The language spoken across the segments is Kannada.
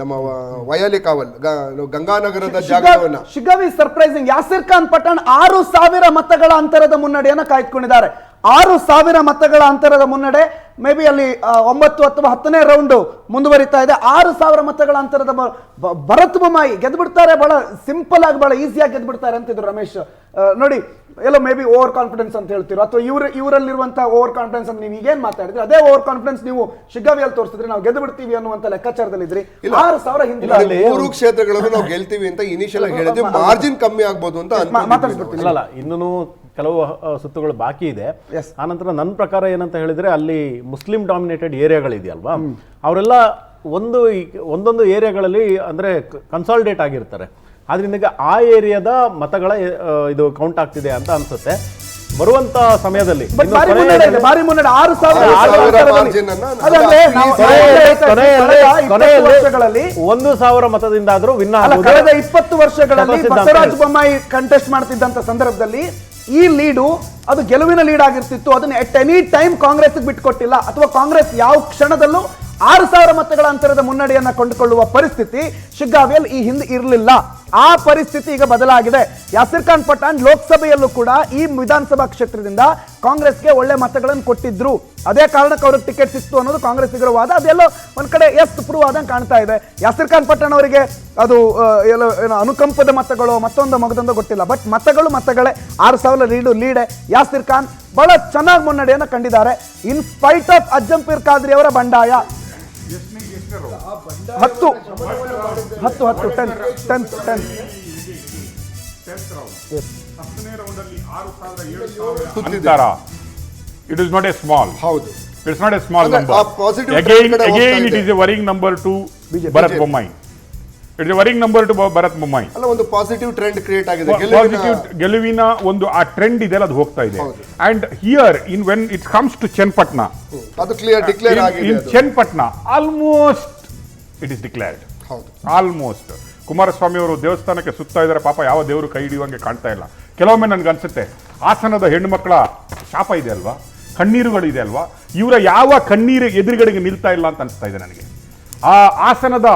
ನಮ್ಮ ವಯಾಲಿ ಕಾವಲ್ ಗಂಗಾನಗರದ ಜಾಗವನ್ನ. ಶಿಗ್ಗಾವಿ ಸರ್ಪ್ರೈಸಿಂಗ್. ಯಾಸಿರ್ ಖಾನ್ ಪಠಾಣ್ 6,000 ಮತಗಳ ಅಂತರದ ಮುನ್ನಡೆಯನ್ನು ಕಾಯ್ದುಕೊಂಡಿದ್ದಾರೆ. 6,000 ಮತಗಳ ಅಂತರದ ಮುನ್ನಡೆ. ಮೇ ಬಿ ಅಲ್ಲಿ 9 ಅಥವಾ 10ನೇ ರೌಂಡ್ ಮುಂದುವರಿತಾ ಇದೆ. 6,000 ಮತಗಳ ಅಂತರದ ಭರತ್ ಬೊಮ್ಮಾಯಿ ಗೆದ್ದು ಬಿಡ್ತಾರೆ, ಬಹಳ ಸಿಂಪಲ್ ಆಗಿ ಬಹಳ ಈಸಿಯಾಗಿ ಗೆದ್ದು ಬಿಡ್ತಾರೆ ಅಂತಿದ್ರು ರಮೇಶ್. ನೋಡಿ ಎಲ್ಲೋ ಮೇ ಬಿ ಓವರ್ ಕಾನ್ಫಿಡೆನ್ಸ್ ಅಂತ ಹೇಳ್ತೀರೋ, ಅಥವಾ ಇವರಲ್ಲಿರುವಂತಹ ಓವರ್ ಕಾನ್ಫಿಡೆನ್ಸ್ ಅಂತ ನೀವು ಈಗೇನ್ ಮಾತಾಡಿದ್ರಿ ಅದೇ ಓವರ್ ಕಾನ್ಫಿಡೆನ್ಸ್ ನೀವು ಶಿಗ್ಗಾವಿಯಲ್ಲಿ ತೋರಿಸಿದ್ರಿ, ನಾವು ಗೆದ್ದು ಬಿಡ್ತೀವಿ ಅನ್ನುವಂತ ಲೆಕ್ಕಾಚಾರದಲ್ಲಿದ್ರಿ. 6,000 ಹಿಂದಿನ 3 ಕ್ಷೇತ್ರಗಳನ್ನು ನಾವು ಗೆಲ್ತೀವಿ ಅಂತ ಇನಿಷಿಯಲ್ ಆಗಿ ಹೇಳಿದ್ವಿ, ಮಾರ್ಜಿನ್ ಕಮ್ಮಿ ಆಗ್ಬೋದು ಅಂತ ಮಾತಾಡ್ಸ್ಬಿಡ್ತೀನಿ. ಅಲ್ಲ, ಇನ್ನೂ ಕೆಲವು ಸುತ್ತುಗಳು ಬಾಕಿ ಇದೆ. ಆನಂತರ ನನ್ನ ಪ್ರಕಾರ ಏನಂತ ಹೇಳಿದ್ರೆ, ಅಲ್ಲಿ ಮುಸ್ಲಿಂ ಡಾಮಿನೇಟೆಡ್ ಏರಿಯಾಗಳಿದೆಯಲ್ವಾ, ಅವರೆಲ್ಲ ಒಂದೊಂದು ಏರಿಯಾಗಳಲ್ಲಿ ಅಂದ್ರೆ ಕನ್ಸಾಲಿಡೇಟ್ ಆಗಿರ್ತಾರೆ. ಆದ್ರಿಂದ ಆ ಏರಿಯಾದ ಮತಗಳ ಇದು ಕೌಂಟ್ ಆಗ್ತಿದೆ ಅಂತ ಅನ್ಸುತ್ತೆ. ಬರುವಂತ ಸಮಯದಲ್ಲಿ ಭಾರಿ ಮುನ್ನಡೆ 1,000 ಮತದಿಂದ ಆದ್ರೂ ವಿನ್ ಕಳೆದ 20 ವರ್ಷಗಳಲ್ಲಿ ಬಸವರಾಜ ಬೊಮ್ಮಾಯಿ ಕಂಟೆಸ್ಟ್ ಮಾಡ್ತಿದ್ದಂತ ಸಂದರ್ಭದಲ್ಲಿ ಈ ಲೀಡು ಅದು ಗೆಲುವಿನ ಲೀಡ್ ಆಗಿರ್ತಿತ್ತು. ಅದನ್ನ ಎಟ್ ಎನಿ ಟೈಮ್ ಕಾಂಗ್ರೆಸ್ ಬಿಟ್ಕೊಟ್ಟಿಲ್ಲ, ಅಥವಾ ಕಾಂಗ್ರೆಸ್ ಯಾವ ಕ್ಷಣದಲ್ಲೂ 6,000 ಮತಗಳ ಅಂತರದ ಮುನ್ನಡೆಯನ್ನ ಕೊಂಡುಕೊಳ್ಳುವ ಪರಿಸ್ಥಿತಿ ಶಿಗ್ಗಾವಿಯಲ್ಲಿ ಈ ಹಿಂದೆ ಇರಲಿಲ್ಲ. ಆ ಪರಿಸ್ಥಿತಿ ಈಗ ಬದಲಾಗಿದೆ. ಯಾಸಿರ್ ಖಾನ್ ಪಠಾಣ್ ಲೋಕಸಭೆಯಲ್ಲೂ ಕೂಡ ಈ ವಿಧಾನಸಭಾ ಕ್ಷೇತ್ರದಿಂದ ಕಾಂಗ್ರೆಸ್ಗೆ ಒಳ್ಳೆ ಮತಗಳನ್ನು ಕೊಟ್ಟಿದ್ರು. ಅದೇ ಕಾರಣಕ್ಕೆ ಅವ್ರಿಗೆ ಟಿಕೆಟ್ ಸಿಕ್ತು ಅನ್ನೋದು ಕಾಂಗ್ರೆಸ್ಸಿಗರ ವಾದ. ಅದೆಲ್ಲೋ ಒಂದ್ ಕಡೆ ಪ್ರೂವ್ ಆದಂಗೆ ಕಾಣ್ತಾ ಇದೆ. ಯಾಸಿರ್ ಖಾನ್ ಪಠಾಣ್ ಅವರಿಗೆ ಅದು ಏನೋ ಅನುಕಂಪದ ಮತಗಳು ಮತ್ತೊಂದು ಮಗದೊಂದು ಗೊತ್ತಿಲ್ಲ, ಬಟ್ ಮತಗಳೇ 6,000 ಲೀಡೆ. ಯಾಸಿರ್ ಖಾನ್ ಬಹಳ ಚೆನ್ನಾಗಿ ಮುನ್ನಡೆಯನ್ನು ಕಂಡಿದ್ದಾರೆ. In spite of Ajjampeer Khadri ಅವರ ಬಂಡಾಯ. 10 It is not a small. ಹೌದು, it's not a small number. Again it is a worrying number to Bharat Bommai. It is a worrying number to Bharat Bommai. ಅಲ್ಲ, ಒಂದು ಪಾಸಿಟಿವ್ ಟ್ರೆಂಡ್ ಕ್ರಿಯೇಟ್ ಆಗಿದೆ. ಗೆಲುವಿನ ಒಂದು ಆ ಟ್ರೆಂಡ್ ಇದೆ, ಅದು ಹೋಗ್ತಾ ಇದೆ. And here when it comes to Chenpatna, ಅದು ಡಿಕ್ಲೇರ್ ಆಗಿದೆ. in Chenpatna almost it is declared. ಹೌದು, ಆಲ್ಮೋಸ್ಟ್ ಕುಮಾರಸ್ವಾಮಿ ಅವರು ದೇವಸ್ಥಾನಕ್ಕೆ ಸುತ್ತಾ ಇದ್ದಾರೆ. ಪಾಪ ಯಾವ ದೇವರು ಕೈ ಹಿಡಿಯುವಂಗೆ ಕಾಣ್ತಾ ಇಲ್ಲ. ಕೆಲವೊಮ್ಮೆ ನನ್ಗೆ ಅನ್ಸುತ್ತೆ, ಹಾಸನದ ಹೆಣ್ಣುಮಕ್ಕಳ ಶಾಪ ಇದೆ ಅಲ್ವಾ, ಕಣ್ಣೀರುಗಳಿದೆ ಅಲ್ವಾ, ಇವರ ಯಾವ ಕಣ್ಣೀರು ಎದುರುಗಡೆಗೆ ನಿಲ್ತಾ ಇಲ್ಲ ಅಂತ ಅನಿಸ್ತಾ ಇದೆ ನನಗೆ. ಆ ಹಾಸನದ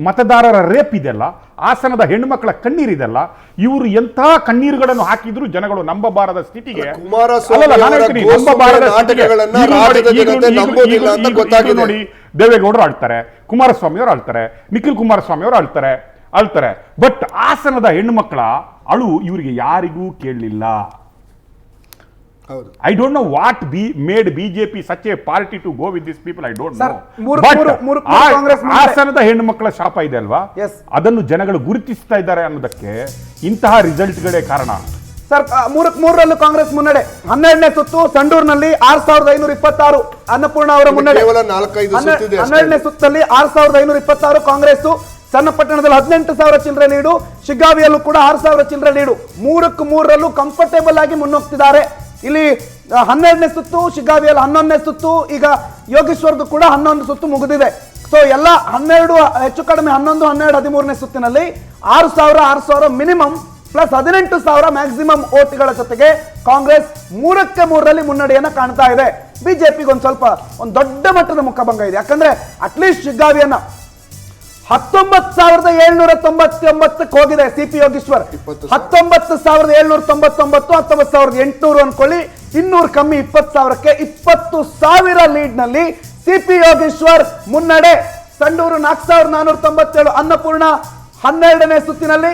ಮತದಾರರ ರೇಪ್ ಇದೆಲ್ಲ, ಹಾಸನದ ಹೆಣ್ಣುಮಕ್ಕಳ ಕಣ್ಣೀರಿದೆಲ್ಲ, ಇವರು ಎಂಥ ಕಣ್ಣೀರುಗಳನ್ನು ಹಾಕಿದ್ರು ಜನಗಳು ನಂಬಬಾರದ ಸ್ಥಿತಿಗೆ ನೋಡಿ. ದೇವೇಗೌಡರು ಆಳ್ತಾರೆ, ಕುಮಾರಸ್ವಾಮಿ ಅವರು ಆಳ್ತಾರೆ, ನಿಖಿಲ್ ಕುಮಾರಸ್ವಾಮಿ ಅವರು ಆಳ್ತಾರೆ. ಬಟ್ ಹಾಸನದ ಹೆಣ್ಣುಮಕ್ಕಳ ಅಳು ಇವರಿಗೆ ಯಾರಿಗೂ ಕೇಳಲಿಲ್ಲ. I don't know what made BJP such a party to go with these people. I don't know. But ಹಾಸನದ ಹೆಣ್ಣು ಮಕ್ಕಳ ಶಾಪ ಇದೆ ಅಲ್ವಾ, ಅದನ್ನು ಜನಗಳು ಗುರುತಿಸ್ತಾ ಇದ್ದಾರೆ ಅನ್ನೋದಕ್ಕೆ ಇಂತಹ ರಿಸಲ್ಟ್ಗಳೇ ಕಾರಣ. ಸರ್, 3ರಲ್ಲೂ ಕಾಂಗ್ರೆಸ್ ಮುನ್ನಡೆ. 12ನೇ ಸುತ್ತು ಸಂಡೂರಿನಲ್ಲಿ 6,526 ಅನ್ನಪೂರ್ಣ ಅವರ ಮುನ್ನಡೆ. 12ನೇ ಸುತ್ತಲ್ಲಿ 6,526 ಕಾಂಗ್ರೆಸ್. ಚನ್ನಪಟ್ಟಣದಲ್ಲಿ 18,000 ಚಿಲ್ಲರೆ ಲೀಡು. ಶಿಗ್ಗಾವಿಯಲ್ಲೂ ಕೂಡ 6,000 ಚಿಲ್ಲರೆ ಲೀಡು. 3ರಲ್ಲೂ ಕಂಫರ್ಟೇಬಲ್ ಆಗಿ ಮುನ್ನೋಗ್ತಿದ್ದಾರೆ. ಇಲ್ಲಿ 12ನೇ ಸುತ್ತು, ಶಿಗ್ಗಾವಿಯಲ್ಲಿ 11ನೇ ಸುತ್ತು, ಈಗ ಯೋಗೇಶ್ವರ್ದು ಕೂಡ 11 ಸುತ್ತು ಮುಗಿದಿದೆ. ಸೊ ಎಲ್ಲ 12 ಹೆಚ್ಚು ಕಡಿಮೆ 11, 12, 13ನೇ ಸುತ್ತಿನಲ್ಲಿ 6,000 ಮಿನಿಮಮ್ ಪ್ಲಸ್ 18,000 ಮ್ಯಾಕ್ಸಿಮಮ್ ಓಟ್ಗಳ ಜೊತೆಗೆ ಕಾಂಗ್ರೆಸ್ 3ರಲ್ಲಿ ಮುನ್ನಡೆಯನ್ನ ಕಾಣ್ತಾ ಇದೆ. ಬಿಜೆಪಿಗೆ ಒಂದು ದೊಡ್ಡ ಮಟ್ಟದ ಮುಖಭಂಗ ಇದೆ. ಯಾಕಂದ್ರೆ ಅಟ್ಲೀಸ್ಟ್ ಶಿಗ್ಗಾವಿಯನ್ನ 19,799 ಹೋಗಿದೆ ಸಿಪಿ ಯೋಗೇಶ್ವರ್. 19,799, 19,800 ಅನ್ಕೊಳ್ಳಿ, 200 ಕಮ್ಮಿ 20,000ಕ್ಕೆ 20,000 ಲೀಡ್ ನಲ್ಲಿ ಸಿಪಿ ಯೋಗೇಶ್ವರ್ ಮುನ್ನಡೆ. ಸಂಡೂರು 4,497, ಅನ್ನಪೂರ್ಣ 12ನೇ ಸುತ್ತಿನಲ್ಲಿ.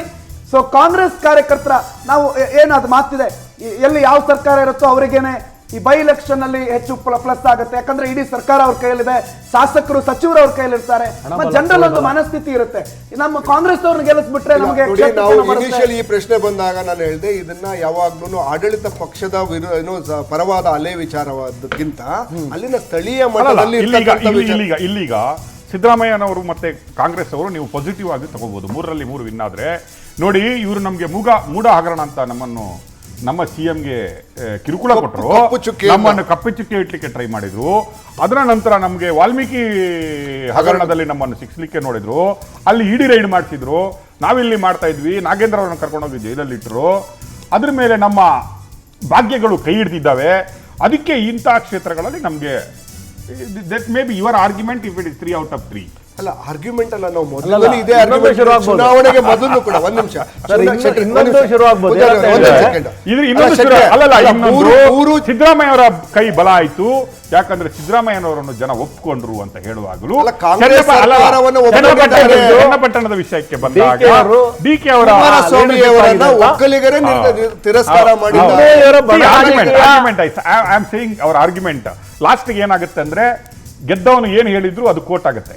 ಸೊ ಕಾಂಗ್ರೆಸ್ ಕಾರ್ಯಕರ್ತರ ನಾವು ಏನಾದ್ರು ಮಾತಿದೆ, ಎಲ್ಲಿ ಯಾವ ಸರ್ಕಾರ ಇರುತ್ತೋ ಅವರಿಗೇನೆ ಈ ಬೈ ಎಲೆಕ್ಷನ್ ಅಲ್ಲಿ ಹೆಚ್ಚು ಪ್ಲಸ್ ಆಗುತ್ತೆ. ಯಾಕಂದ್ರೆ ಇಡೀ ಸರ್ಕಾರ ಅವ್ರ ಕೈಯಲ್ಲಿದೆ, ಶಾಸಕರು ಸಚಿವರು ಅವ್ರ ಕೈಯಲ್ಲಿರ್ತಾರೆ, ಜನರಲ್ ಒಂದು ಮನಸ್ಥಿತಿ ಇರುತ್ತೆ. ನಮ್ಮ ಕಾಂಗ್ರೆಸ್ ಅವ್ರನ್ನ ಗೆಲ್ಲಿಸ್ಬಿಟ್ರೆ ನಮಗೆ. ಈ ಪ್ರಶ್ನೆ ಬಂದಾಗ ನಾನು ಹೇಳಿದೆ, ಇದನ್ನ ಯಾವಾಗ್ಲೂ ಆಡಳಿತ ಪಕ್ಷದ ಪರವಾದ ಅಲೆ ವಿಚಾರವಾದಕ್ಕಿಂತ ಅಲ್ಲಿನ ಸ್ಥಳೀಯ ಮಟ್ಟದಲ್ಲಿ ಇಲ್ಲೀಗ ಸಿದ್ದರಾಮಯ್ಯನವರು ಮತ್ತೆ ಕಾಂಗ್ರೆಸ್ ಅವರು ನೀವು ಪಾಸಿಟಿವ್ ಆಗಿ ತಗೋಬಹುದು. 3ರಲ್ಲಿ 3 ವಿನ್ ಆದ್ರೆ ನೋಡಿ, ಇವರು ನಮ್ಗೆ ಮೂಡ ಹಗರಣ ಅಂತ ನಮ್ಮ ಸಿಎಂಗೆ ಕಿರುಕುಳ ಕೊಟ್ಟರು, ನಮ್ಮನ್ನು ಕಪ್ಪೆ ಚುಕ್ಕೆ ಇಟ್ಲಿಕ್ಕೆ ಟ್ರೈ ಮಾಡಿದ್ರು. ಅದರ ನಂತರ ನಮಗೆ ವಾಲ್ಮೀಕಿ ಹಗರಣದಲ್ಲಿ ನಮ್ಮನ್ನು ಸಿಕ್ಸ್ಲಿಕ್ಕೆ ನೋಡಿದ್ರು, ಅಲ್ಲಿ ಇಡಿ ರೈಡ್ ಮಾಡಿಸಿದ್ರು. ನಾವಿಲ್ಲಿ ಮಾಡ್ತಾ ಇದ್ವಿ, ನಾಗೇಂದ್ರ ಅವರನ್ನು ಕರ್ಕೊಂಡೋಗಿ ಜೈಲಲ್ಲಿ ಇಟ್ಟರು. ಅದ್ರ ಮೇಲೆ ನಮ್ಮ ಭಾಗ್ಯಗಳು ಕೈ ಹಿಡ್ದಿದ್ದಾವೆ. ಅದಕ್ಕೆ ಇಂತಹ ಕ್ಷೇತ್ರಗಳಲ್ಲಿ ನಮಗೆ that may be your argument if it is 3 out of 3. ಅಲ್ಲ ಆರ್ಗ್ಯುಮೆಂಟ್ ಅಲ್ಲ, ನಾವು ಅಲ್ಲ, ಮೊದಲಲ್ಲಿ ಇದೇ ಇನ್ನೊಂದು argument ಶುರು ಆಗ್ಬೋದು. ಚುನಾವಣೆಗೆ ಮೊದಲು ಕೂಡ ಒಂದ್ ನಿಮಿಷ ಸರ್, ಇನ್ನೊಂದು ಶುರು ಆಗ್ಬೋದು. ಇದು ಇನ್ನೊಂದು ಮೂರು ಸಿದ್ದರಾಮಯ್ಯ ಅವರ ಕೈ ಬಲ ಆಯ್ತು. ಯಾಕಂದ್ರೆ ಸಿದ್ದರಾಮಯ್ಯನವರನ್ನು ಜನ ಒಪ್ಕೊಂಡ್ರು ಅಂತ ಹೇಳುವಾಗಲೂ ಅಲ್ಲ, ಕಾಂಗ್ರೆಸ್ ಸರ್ಕಾರವನ್ನು ಒಪ್ಪಿಕೊಂಡಿದ್ದಾರೆ. ಚನ್ನಪಟ್ಟಣದ ವಿಷಯಕ್ಕೆ ಬಂದಾಗ ಡಿಕೆ ಅವರ ಕುಮಾರಸ್ವಾಮಿ ಅವರನ್ನ ಒಕ್ಕಲಿಗರೇ ತಿರಸ್ಕಾರ ಮಾಡಿದ್ದಾರೆ. ಅವರ ಆರ್ಗ್ಯುಮೆಂಟ್ ಲಾಸ್ಟ್ಗೆ ಏನಾಗುತ್ತೆ ಅಂದ್ರೆ ಗೆದ್ದವನು ಏನ್ ಹೇಳಿದ್ರು ಅದು ಕೋಟ್ ಆಗುತ್ತೆ.